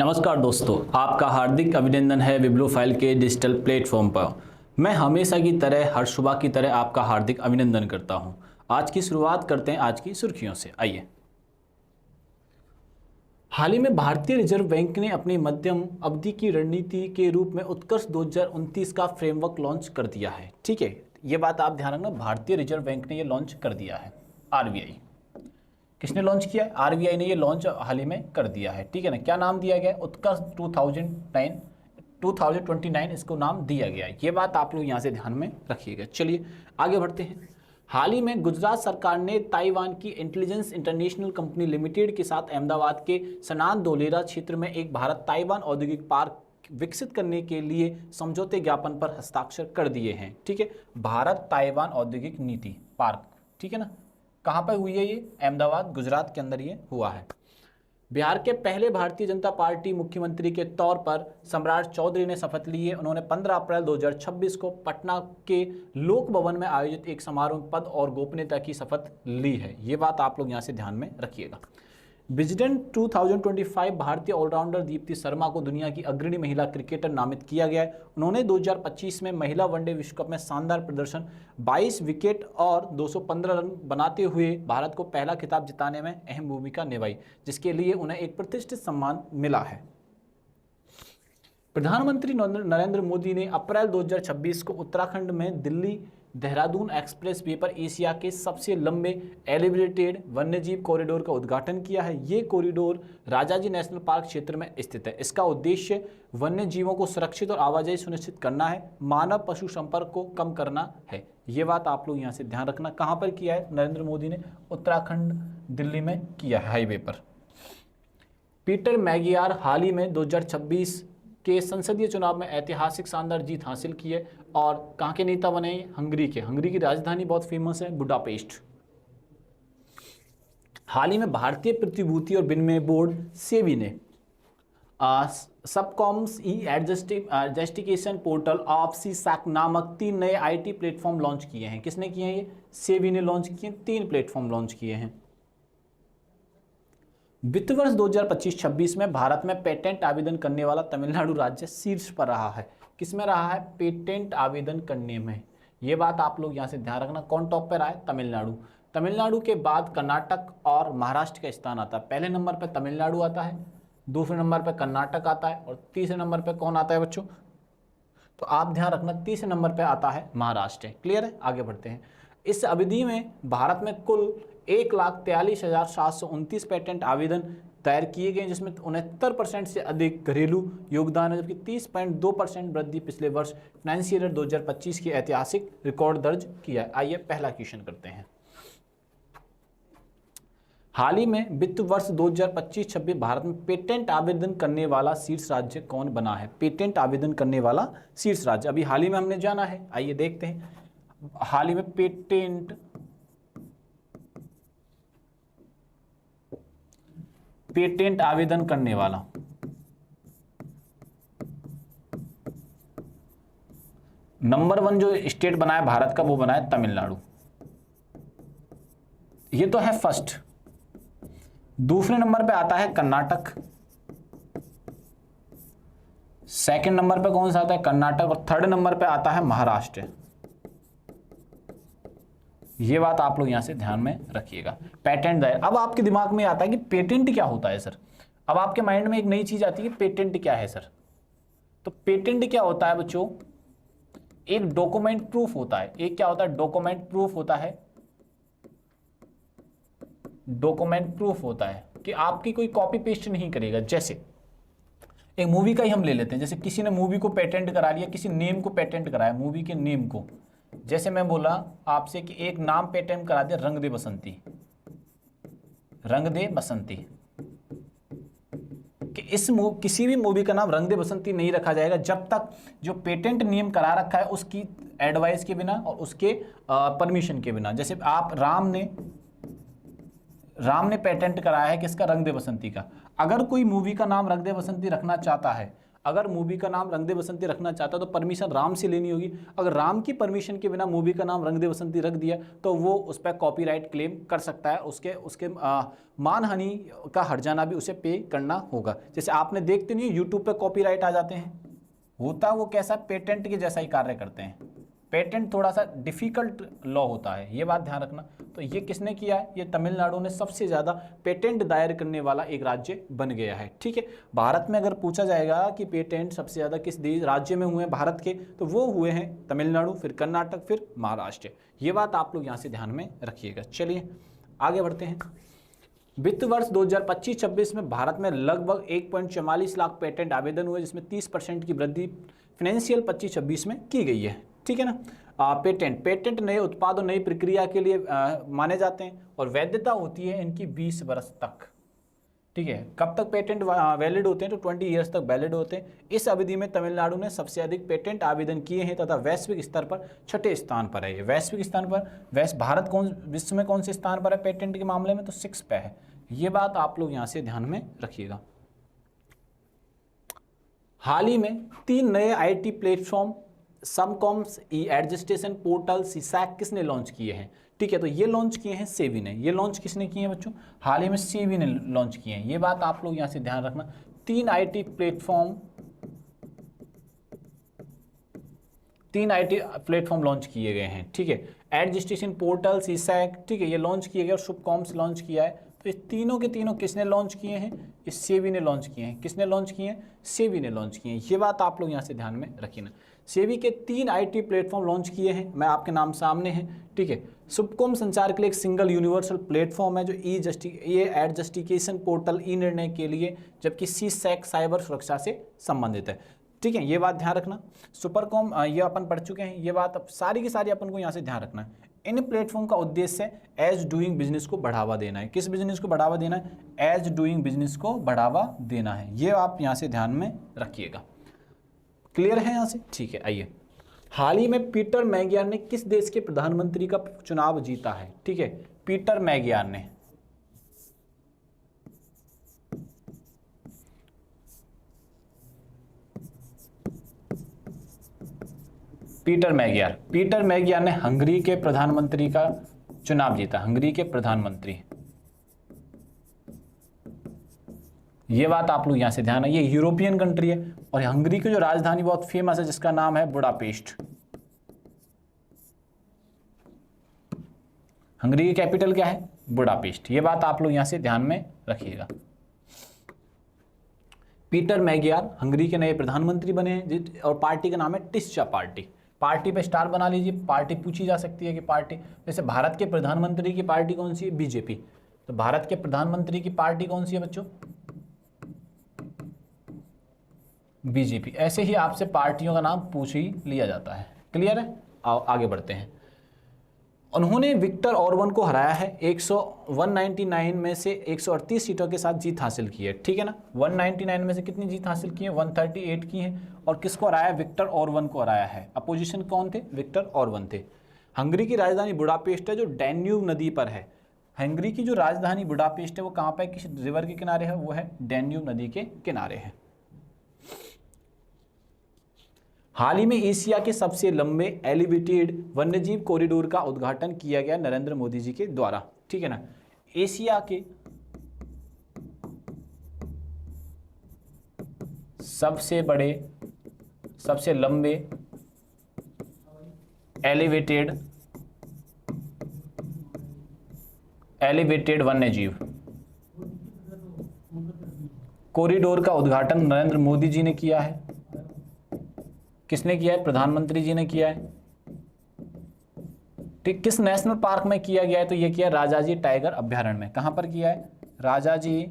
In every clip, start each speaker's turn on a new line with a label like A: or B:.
A: नमस्कार दोस्तों, आपका हार्दिक अभिनंदन है विब्लो फाइल के डिजिटल प्लेटफॉर्म पर। मैं हमेशा की तरह हर सुबह की तरह आपका हार्दिक अभिनंदन करता हूं। आज की शुरुआत करते हैं आज की सुर्खियों से। आइए, हाल ही में भारतीय रिजर्व बैंक ने अपनी मध्यम अवधि की रणनीति के रूप में उत्कर्ष 2029 का फ्रेमवर्क लॉन्च कर दिया है। ठीक है, ये बात आप ध्यान रखना, भारतीय रिजर्व बैंक ने ये लॉन्च कर दिया है। आरबीआई किसने लॉन्च किया है? आरबीआई ने ये लॉन्च हाल ही में कर दिया है। ठीक है ना, क्या नाम दिया गया? उत्कर्ष 2029 इसको नाम दिया गया है। ये बात आप लोग यहाँ से ध्यान में रखिएगा। चलिए आगे बढ़ते हैं। हाल ही में गुजरात सरकार ने ताइवान की इंटेलिजेंस इंटरनेशनल कंपनी लिमिटेड के साथ अहमदाबाद के सनान दोलेरा क्षेत्र में एक भारत ताइवान औद्योगिक पार्क विकसित करने के लिए समझौते ज्ञापन पर हस्ताक्षर कर दिए हैं। ठीक है, भारत ताइवान औद्योगिक नीति पार्क, ठीक है ना, कहाँ पर हुई है ये? अहमदाबाद, गुजरात के अंदर ये हुआ है। बिहार के पहले भारतीय जनता पार्टी मुख्यमंत्री के तौर पर सम्राट चौधरी ने शपथ ली है। उन्होंने 15 अप्रैल 2026 को पटना के लोक भवन में आयोजित एक समारोह में पद और गोपनीयता की शपथ ली है। ये बात आप लोग यहाँ से ध्यान में रखिएगा। विजडन 2025 भारतीय ऑलराउंडर दीप्ति शर्मा को दुनिया की अग्रणी महिला क्रिकेटर नामित किया गया है। उन्होंने 2025 में महिला वनडे विश्व कप में शानदार प्रदर्शन, 22 विकेट और 215 रन बनाते हुए भारत को पहला खिताब जिताने में अहम भूमिका निभाई, जिसके लिए उन्हें एक प्रतिष्ठित सम्मान मिला है। प्रधानमंत्री नरेंद्र मोदी ने अप्रैल 2026 को उत्तराखंड में दिल्ली देहरादून एक्सप्रेस वे पर एशिया के सबसे लंबे एलिवेटेड वन्यजीव कॉरिडोर का उद्घाटन किया है। ये कॉरिडोर राजाजी नेशनल पार्क क्षेत्र में स्थित है। इसका उद्देश्य वन्यजीवों को सुरक्षित और आवाजाही सुनिश्चित करना है, मानव पशु संपर्क को कम करना है। ये बात आप लोग यहाँ से ध्यान रखना। कहाँ पर किया है नरेंद्र मोदी ने? उत्तराखंड दिल्ली में किया है, हाईवे पर। पीटर मैगियार हाल ही में 2026 के संसदीय चुनाव में ऐतिहासिक शानदार जीत हासिल की है और कहाँ के नेता बने? हंगरी के। हंगरी की राजधानी बहुत फेमस है, बुडापेस्ट। हाल ही में भारतीय प्रतिभूति और विनिमय बोर्ड सेबी ने सबकॉम्स ई एडजस्टिकेशन पोर्टल ऑफ सीसैक नामक 3 नए आईटी प्लेटफॉर्म लॉन्च किए हैं। किसने किए हैं? ये सेबी ने लॉन्च किए। 3 प्लेटफॉर्म लॉन्च किए हैं। वित्त वर्ष 2025-26 में भारत में पेटेंट आवेदन करने वाला तमिलनाडु राज्य शीर्ष पर रहा है। किसमें रहा है? पेटेंट आवेदन करने में। ये बात आप लोग यहाँ से ध्यान रखना। कौन टॉप पर रहा है? तमिलनाडु। तमिलनाडु के बाद कर्नाटक और महाराष्ट्र का स्थान आता है। पहले नंबर पर तमिलनाडु आता है, दूसरे नंबर पर कर्नाटक आता है और तीसरे नंबर पर कौन आता है बच्चों? तो आप ध्यान रखना, तीसरे नंबर पर आता है महाराष्ट्र। क्लियर है? आगे बढ़ते हैं। इस अवधि में भारत में कुल 1,43,729 पेटेंट आवेदन दायर किए गए, जिसमें 69% से अधिक घरेलू योगदान है, जबकि 30.2% वृद्धि पिछले वर्ष फाइनेंशियल ईयर 2025 की ऐतिहासिक रिकॉर्ड दर्ज किया है। आइए पहला क्वेश्चन करते हैं। हाल ही में वित्त वर्ष 2025-26 भारत में पेटेंट आवेदन करने वाला शीर्ष राज्य कौन बना है? पेटेंट आवेदन करने वाला शीर्ष राज्य अभी हाल ही में हमने जाना है। आइए देखते हैं। हाल ही में पेटेंट आवेदन करने वाला नंबर 1 जो स्टेट बना है भारत का, वो बना है तमिलनाडु। ये तो है फर्स्ट। दूसरे नंबर पे आता है कर्नाटक, सेकंड नंबर पे कौन सा आता है? कर्नाटक। और थर्ड नंबर पे आता है महाराष्ट्र। ये बात आप लोग यहां से ध्यान में रखिएगा। पेटेंट दायर। अब आपके दिमाग में आता है कि पेटेंट क्या होता है सर? अब आपके माइंड में एक नई चीज आती है कि पेटेंट क्या है सर? तो पेटेंट क्या होता है बच्चों? एक डॉक्यूमेंट प्रूफ होता है। एक क्या होता है? डॉक्यूमेंट प्रूफ होता है। डॉक्यूमेंट प्रूफ होता है कि आपकी कोई कॉपी पेस्ट नहीं करेगा। जैसे एक मूवी का ही हम ले लेते हैं। जैसे किसी ने मूवी को पेटेंट करा लिया, किसी नेम को पेटेंट कराया, मूवी के नेम को। जैसे मैं बोला आपसे कि एक नाम पेटेंट करा दिया, रंग दे बसंती। रंग दे बसंती कि किसी भी मूवी का नाम रंग दे बसंती नहीं रखा जाएगा जब तक जो पेटेंट नियम करा रखा है उसकी एडवाइस के बिना और उसके परमिशन के बिना। जैसे आप राम ने पेटेंट कराया है किसका? रंग दे बसंती का। अगर कोई मूवी का नाम रंग दे बसंती रखना चाहता है, अगर मूवी का नाम रंग दे बसंती रखना चाहता है तो परमिशन राम से लेनी होगी। अगर राम की परमिशन के बिना मूवी का नाम रंग दे बसंती रख दिया तो वो उस पर कॉपीराइट क्लेम कर सकता है, उसके मानहानि का हर्जाना भी उसे पे करना होगा। जैसे आपने देखते नहीं यूट्यूब पे कॉपीराइट आ जाते हैं, होता वो कैसा, पेटेंट के जैसा ही कार्य करते हैं। पेटेंट थोड़ा सा डिफिकल्ट लॉ होता है, ये बात ध्यान रखना। तो ये किसने किया है, ये तमिलनाडु ने सबसे ज़्यादा पेटेंट दायर करने वाला एक राज्य बन गया है। ठीक है, भारत में अगर पूछा जाएगा कि पेटेंट सबसे ज़्यादा किस देश राज्य में हुए हैं भारत के, तो वो हुए हैं तमिलनाडु, फिर कर्नाटक, फिर महाराष्ट्र। ये बात आप लोग यहाँ से ध्यान में रखिएगा। चलिए आगे बढ़ते हैं। वित्त वर्ष 2025-26 में भारत में लगभग 1.44 लाख पेटेंट आवेदन हुए, जिसमें 30% की वृद्धि फाइनेंशियल 25-26 में की गई है। ठीक है ना। पेटेंट नए उत्पाद और नई प्रक्रिया के लिए माने जाते हैं और वैधता होती है इनकी 20 वर्ष तक। ठीक है, कब तक पेटेंट वैलिड होते हैं, तो 20 ईयर्स तक वैलिड होते हैं। इस अवधि में तमिलनाडु ने सबसे अधिक पेटेंट आवेदन किए हैं तथा वैश्विक स्तर पर 6ठे स्थान पर है। ये वैश्विक स्थान पर भारत विश्व में कौन से स्थान पर है पेटेंट के मामले में, तो 6 पे है। ये बात आप लोग यहाँ से ध्यान में रखिएगा। हाल ही में 3 नए IT प्लेटफॉर्म समकॉम्स, ई एडजस्टेशन पोर्टल, सीसैक किसने लॉन्च किए हैं। ठीक है, तो ये लॉन्च किए हैं सेबी ने। ये लॉन्च किसने किए हैं बच्चों, हाल ही में सेबी ने लॉन्च किए हैं। ये बात आप लोग यहाँ से ध्यान रखना। 3 IT प्लेटफॉर्म लॉन्च किए गए हैं। ठीक है, एडजस्टेशन पोर्टल, सीसैक, ठीक है, ये लॉन्च किए गए और सुपकॉम्स लॉन्च किया है। तो इस तीनों के तीनों किसने लॉन्च किए हैं, इस सेबी ने लॉन्च किए हैं। किसने लॉन्च किए हैं, सेबी ने लॉन्च किए हैं। ये बात आप लोग यहाँ से ध्यान में रखिए ना। सेबी के 3 IT प्लेटफॉर्म लॉन्च किए हैं, मैं आपके नाम सामने हैं। ठीक है, सुपकॉम संचार के लिए एक सिंगल यूनिवर्सल प्लेटफॉर्म है जो ये एडजस्टिकेशन पोर्टल ई निर्णय के लिए, जबकि सीसैक साइबर सुरक्षा से संबंधित है। ठीक है, ये बात ध्यान रखना। सुपरकॉम ये अपन पढ़ चुके हैं, ये बात अब सारी की सारी अपन को यहाँ से ध्यान रखना है। इन प्लेटफॉर्म का उद्देश्य एज डूइंग बिजनेस को बढ़ावा देना है। किस बिजनेस को बढ़ावा देना है, एज डूइंग बिजनेस को बढ़ावा देना है। ये आप यहाँ से ध्यान में रखिएगा। क्लियर है यहाँ से, ठीक है। आइए, हाल ही में पीटर मैगियार ने किस देश के प्रधानमंत्री का चुनाव जीता है। ठीक है, पीटर मैगियार ने, पीटर मैगियार ने हंगरी के प्रधानमंत्री का चुनाव जीता। हंगरी के प्रधानमंत्री, ये बात आप लोग यहां से ध्यान है। ये यूरोपियन कंट्री है और हंगरी की जो राजधानी बहुत फेमस है जिसका नाम है बुडापेस्ट। हंगरी की कैपिटल क्या है, बुडापेस्ट। ये बात आप लोग यहां से ध्यान में रखिएगा। पीटर मैगियार हंगरी के नए प्रधानमंत्री बने हैं और पार्टी का नाम है टिस्चा पार्टी। पार्टी पे स्टार बना लीजिए, पार्टी पूछी जा सकती है कि पार्टी, जैसे भारत के प्रधानमंत्री की पार्टी कौन सी है, बीजेपी। तो भारत के प्रधानमंत्री की पार्टी कौन सी है बच्चों, बीजेपी। ऐसे ही आपसे पार्टियों का नाम पूछ ही लिया जाता है। क्लियर है, आओ आगे बढ़ते हैं। उन्होंने विक्टर ऑर्बन को हराया है। 199 में से 138 सीटों के साथ जीत हासिल की है। ठीक है ना, 199 में से कितनी जीत हासिल की है, 138 की है। और किसको हराया, विक्टर ऑर्बन को हराया है। अपोजिशन कौन थे, विक्टर ऑर्बन थे। हंगरी की राजधानी बुडापेस्ट है जो डैन्यूब नदी पर है। हंगरी की जो राजधानी बुडापेस्ट है वो कहाँ पर है, किस रिवर के किनारे है, वो है डैन्यूब नदी के किनारे है। हाल ही में एशिया के सबसे लंबे एलिवेटेड वन्यजीव कॉरिडोर का उद्घाटन किया गया नरेंद्र मोदी जी के द्वारा। ठीक है ना, एशिया के सबसे बड़े, सबसे लंबे एलिवेटेड वन्यजीव कॉरिडोर का उद्घाटन नरेंद्र मोदी जी ने किया है। किसने किया है, प्रधानमंत्री जी ने किया है। ठीक, किस नेशनल पार्क में किया गया है, तो ये किया राजाजी टाइगर अभ्यारण्य में। कहां पर किया है, राजाजी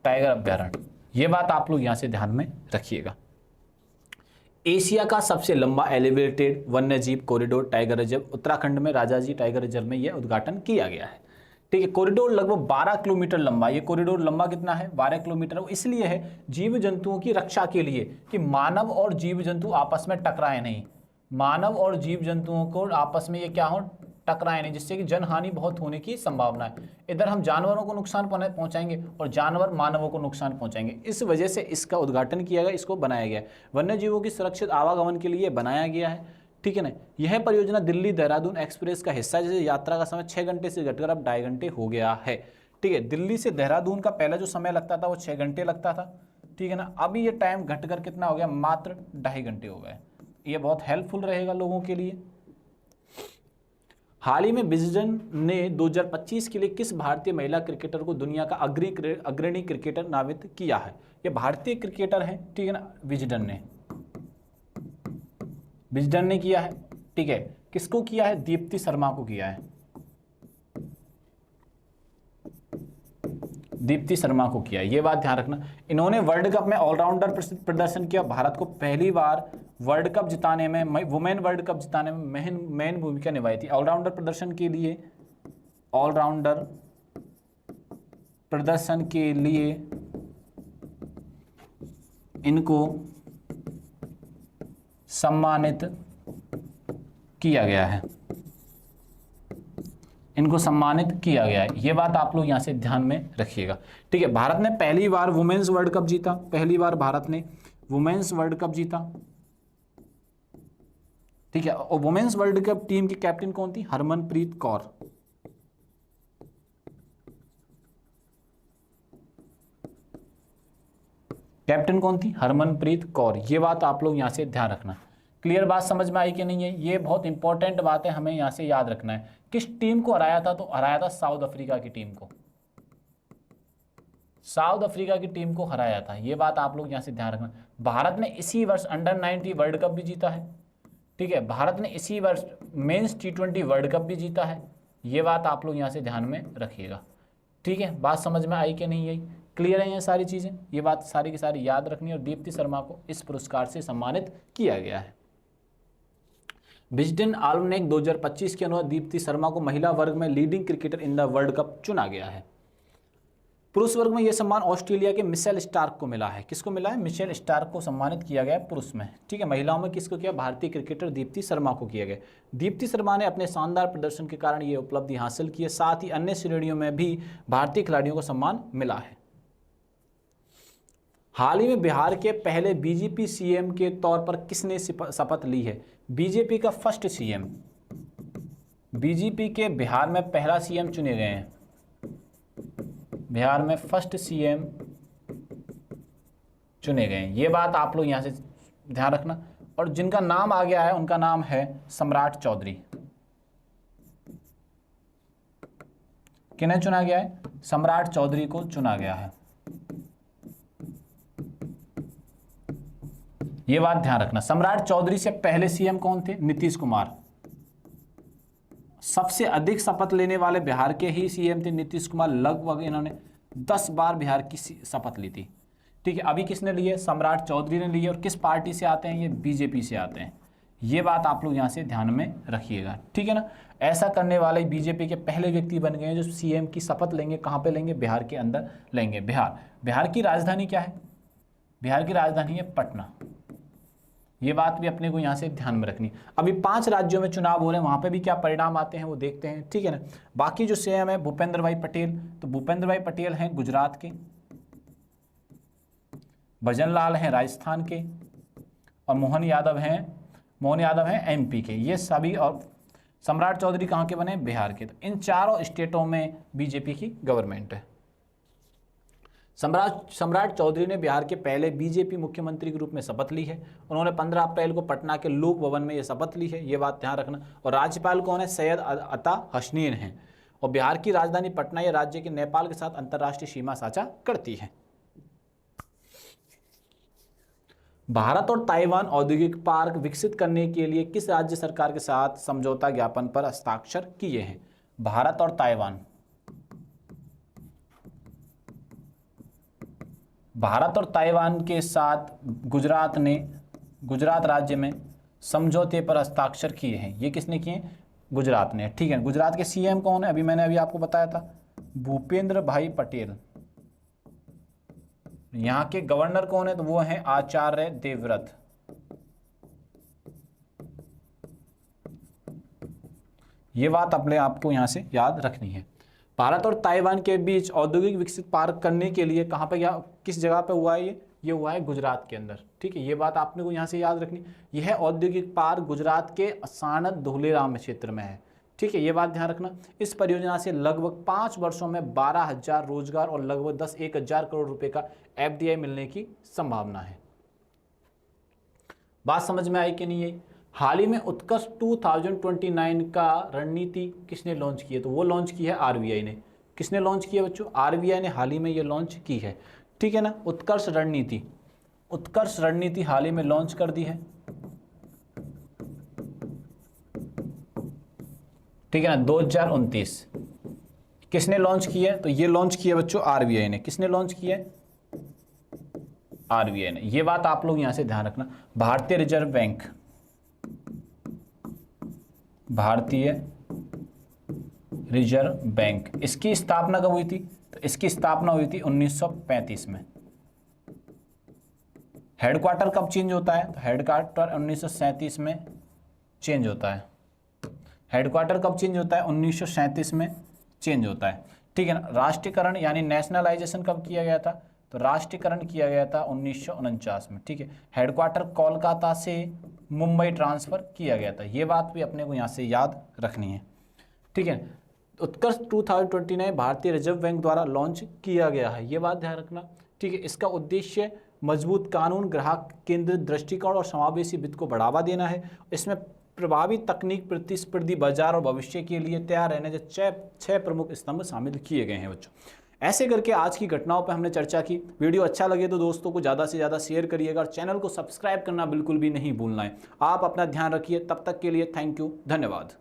A: टाइगर अभ्यारण्य। ये बात आप लोग यहां से ध्यान में रखिएगा। एशिया का सबसे लंबा एलिवेटेड वन्यजीव कॉरिडोर टाइगर रिजर्व उत्तराखंड में राजाजी टाइगर रिजर्व में यह उद्घाटन किया गया है। ठीक है, कॉरिडोर लगभग 12 किलोमीटर लंबा। ये कॉरिडोर लंबा कितना है, 12 किलोमीटर। वो इसलिए है जीव जंतुओं की रक्षा के लिए कि मानव और जीव जंतु आपस में टकराए नहीं। मानव और जीव जंतुओं को आपस में ये क्या हो, टकराए नहीं, जिससे कि जनहानि बहुत होने की संभावना है। इधर हम जानवरों को नुकसान पहुंचाएंगे और जानवर मानवों को नुकसान पहुंचाएंगे। इस वजह से इसका उद्घाटन किया गया, इसको बनाया गया है। वन्य जीवों की सुरक्षित आवागमन के लिए बनाया गया है, ठीक है ना। यह परियोजना दिल्ली देहरादून एक्सप्रेस का हिस्सा है, जैसे यात्रा का समय 6 घंटे से घटकर अब 2.5 घंटे हो गया है, ठीक है। दिल्ली से देहरादून का पहला जो समय लगता था वो 6 घंटे लगता था, ठीक है ना। अभी ये टाइम घटकर कितना हो गया, मात्र 2.5 घंटे हो गए। ये बहुत हेल्पफुल रहेगा लोगों के लिए। हाल ही में विजडन ने 2025 के लिए किस भारतीय महिला क्रिकेटर को दुनिया का अग्रणी क्रिकेटर नामित किया है? ये भारतीय क्रिकेटर है, ठीक है ना, विजडन ने किया है, ठीक है। किसको किया है? दीप्ति शर्मा को किया है, दीप्ति शर्मा को किया। ये बात ध्यान रखना। इन्होंने वर्ल्ड कप में ऑलराउंडर प्रदर्शन किया, भारत को पहली बार वर्ल्ड कप जिताने में, वुमेन वर्ल्ड कप जिताने में मेन भूमिका निभाई थी। ऑलराउंडर प्रदर्शन के लिए इनको सम्मानित किया गया है, इनको सम्मानित किया गया है। ये बात आप लोग यहां से ध्यान में रखिएगा, ठीक है। भारत ने पहली बार वुमेन्स वर्ल्ड कप जीता, पहली बार भारत ने वुमेन्स वर्ल्ड कप जीता, ठीक है। और वुमेन्स वर्ल्ड कप टीम की कैप्टन कौन थी? हरमनप्रीत कौर। कैप्टन कौन थी? हरमनप्रीत कौर। ये बात आप लोग यहां से ध्यान रखना। क्लियर बात समझ में आई कि नहीं है? ये बहुत इंपॉर्टेंट बात है, हमें यहां से याद रखना है। किस टीम को हराया था? तो हराया था साउथ अफ्रीका की टीम को, साउथ अफ्रीका की टीम को हराया था। ये बात आप लोग यहां से ध्यान रखना। भारत ने इसी वर्ष अंडर 90 वर्ल्ड कप भी जीता है, ठीक है। भारत ने इसी वर्ष मेंस T20 वर्ल्ड कप भी जीता है। ये बात आप लोग यहां से ध्यान में रखिएगा, ठीक है। बात समझ में आई कि नहीं आई? क्लियर है ये सारी चीजें? ये बात सारी की सारी याद रखनी है। और दीप्ति शर्मा को इस पुरस्कार से सम्मानित किया गया है। विजडन आल्मनेक 2025 के अनुसार दीप्ति शर्मा को महिला वर्ग में leading cricketer in the world cup चुना गया है। पुरुष वर्ग में यह सम्मान ऑस्ट्रेलिया के मिशेल स्टार्क को मिला है। किसको मिला है? मिशेल स्टार्क को सम्मानित किया गया है पुरुष में, ठीक है। महिलाओं में किसको किया? भारतीय क्रिकेटर दीप्ति शर्मा को किया गया। दीप्ति शर्मा ने अपने शानदार प्रदर्शन के कारण यह उपलब्धि हासिल की है। साथ ही अन्य श्रेणियों में भी भारतीय खिलाड़ियों को सम्मान मिला है। हाल ही में बिहार के पहले बीजेपी सीएम के तौर पर किसने शपथ ली है? बीजेपी का फर्स्ट सीएम, बीजेपी के बिहार में पहला सीएम चुने गए हैं। बिहार में फर्स्ट सीएम चुने गए हैं। ये बात आप लोग यहां से ध्यान रखना। और जिनका नाम आ गया है उनका नाम है सम्राट चौधरी। किन्हें चुना गया है? सम्राट चौधरी को चुना गया है। ये बात ध्यान रखना। सम्राट चौधरी से पहले सीएम कौन थे? नीतीश कुमार। सबसे अधिक शपथ लेने वाले बिहार के ही सीएम थे नीतीश कुमार। लगभग इन्होंने 10 बार बिहार की शपथ ली थी, ठीक है। अभी किसने ली है? सम्राट चौधरी ने ली है। और किस पार्टी से आते हैं? ये बीजेपी से आते हैं। ये बात आप लोग यहां से ध्यान में रखिएगा, ठीक है ना। ऐसा करने वाले बीजेपी के पहले व्यक्ति बन गए हैं जो सीएम की शपथ लेंगे। कहां पे लेंगे? बिहार के अंदर लेंगे। बिहार की राजधानी क्या है? बिहार की राजधानी है पटना। ये बात भी अपने को यहाँ से ध्यान में रखनी। अभी 5 राज्यों में चुनाव हो रहे हैं, वहाँ पे भी क्या परिणाम आते हैं वो देखते हैं, ठीक है ना। बाकी जो सीएम है भूपेंद्र भाई पटेल, तो भूपेंद्र भाई पटेल हैं गुजरात के, भजन लाल हैं राजस्थान के, और मोहन यादव हैं एमपी के। ये सभी, और सम्राट चौधरी कहाँ के बने? बिहार के। तो इन चारों स्टेटों में बीजेपी की गवर्नमेंट है। सम्राट चौधरी ने बिहार के पहले बीजेपी मुख्यमंत्री के रूप में शपथ ली है। उन्होंने 15 अप्रैल को पटना के लोक भवन में यह शपथ ली है। ये बात ध्यान रखना। और राज्यपाल कौन है? सैयद अता हसनैन हैं। और बिहार की राजधानी पटना यह राज्य के नेपाल के साथ अंतर्राष्ट्रीय सीमा साझा करती है। भारत और ताइवान औद्योगिक पार्क विकसित करने के लिए किस राज्य सरकार के साथ समझौता ज्ञापन पर हस्ताक्षर किए हैं? भारत और ताइवान, भारत और ताइवान के साथ गुजरात राज्य में समझौते पर हस्ताक्षर किए हैं। ये किसने किए? गुजरात ने, ठीक है। गुजरात के सीएम कौन है? मैंने आपको बताया था, भूपेंद्र भाई पटेल। यहाँ के गवर्नर कौन है? तो वो हैं आचार्य देवव्रत। ये बात अपने आपको यहाँ से याद रखनी है। भारत और ताइवान के बीच औद्योगिक विकसित पार्क करने के लिए कहाँ पर, या किस जगह पे हुआ है ये हुआ है गुजरात के अंदर। ठीक है, ये बात आपने को यहाँ से याद रखनी। यह औद्योगिक पार्क गुजरात के सानद धोलेराम क्षेत्र में है। ठीक है, ये बात ध्यान रखना। इस परियोजना से लगभग 5 वर्षों में 12,000 रोजगार और लगभग 1,000 करोड़ रुपए का FDI मिलने की संभावना है। बात समझ में आई कि नहीं है? हाल ही में उत्कर्ष 2029 का रणनीति किसने लॉन्च की है? तो वो लॉन्च की है RBI ने। किसने लॉन्च की है बच्चों? RBI ने हाल ही में ये लॉन्च की है। ठीक है ना, उत्कर्ष रणनीति हाल ही में लॉन्च कर दी है। ठीक है ना, 2029 किसने लॉन्च की है? तो ये लॉन्च की है बच्चों RBI ने। किसने लॉन्च की है? RBI ने। ये बात आप लोग यहां से ध्यान रखना। भारतीय रिजर्व बैंक, भारतीय रिजर्व बैंक, इसकी स्थापना कब हुई थी? तो इसकी स्थापना हुई थी 1935 में। हेडक्वार्टर कब चेंज होता है? तो हेडक्वार्टर 1937 में चेंज होता है। हेडक्वार्टर कब चेंज होता है? 1937 में चेंज होता है। ठीक है ना। राष्ट्रीयकरण यानी नेशनलाइजेशन कब किया गया था? तो राष्ट्रीयकरण किया गया था 1949 में। ठीक है, हेडक्वार्टर कोलकाता से मुंबई ट्रांसफर किया गया था। ये बात भी अपने को यहाँ से याद रखनी है। ठीक है, उत्कर्ष 2029 भारतीय रिजर्व बैंक द्वारा लॉन्च किया गया है। ये बात ध्यान रखना। ठीक है, इसका उद्देश्य मजबूत कानून, ग्राहक केंद्रित दृष्टिकोण और समावेशी वित्त को बढ़ावा देना है। इसमें प्रभावी तकनीक, प्रतिस्पर्धी बाजार और भविष्य के लिए तैयार रहने जो 6 प्रमुख स्तंभ शामिल किए गए हैं बच्चों। ऐसे करके आज की घटनाओं पर हमने चर्चा की। वीडियो अच्छा लगे तो दोस्तों को ज़्यादा से ज़्यादा शेयर करिएगा और चैनल को सब्सक्राइब करना बिल्कुल भी नहीं भूलना है। आप अपना ध्यान रखिए। तब तक के लिए थैंक यू, धन्यवाद।